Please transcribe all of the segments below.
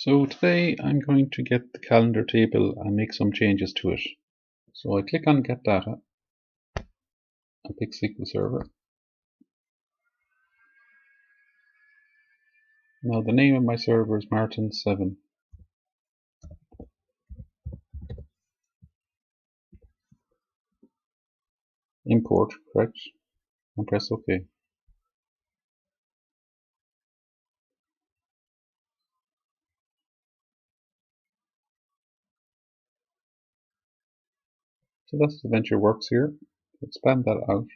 So today I'm going to get the calendar table and make some changes to it. So I click on Get Data and pick SQL Server. Now the name of my server is Martin7. Import, correct, and press OK. So that's the Venture Works here. Expand that out.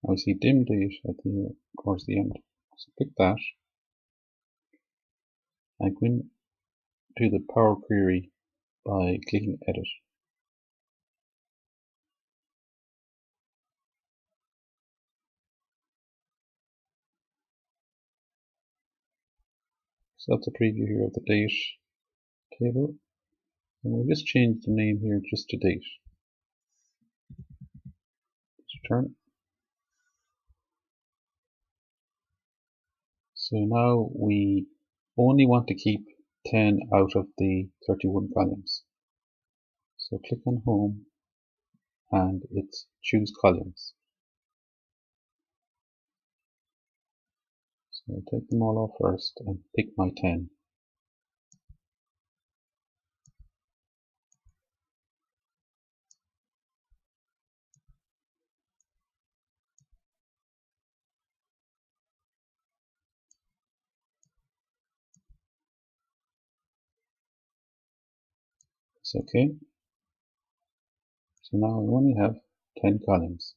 I see dim date at the towards the end. So pick that and go in to the Power Query by clicking Edit. So that's a preview here of the date table. And we'll just change the name here just to date. Let's return it. So now we only want to keep 10 out of the 31 columns. So click on Home and it's Choose Columns. So I'll take them all off first and pick my 10. It's OK. So now I only have 10 columns.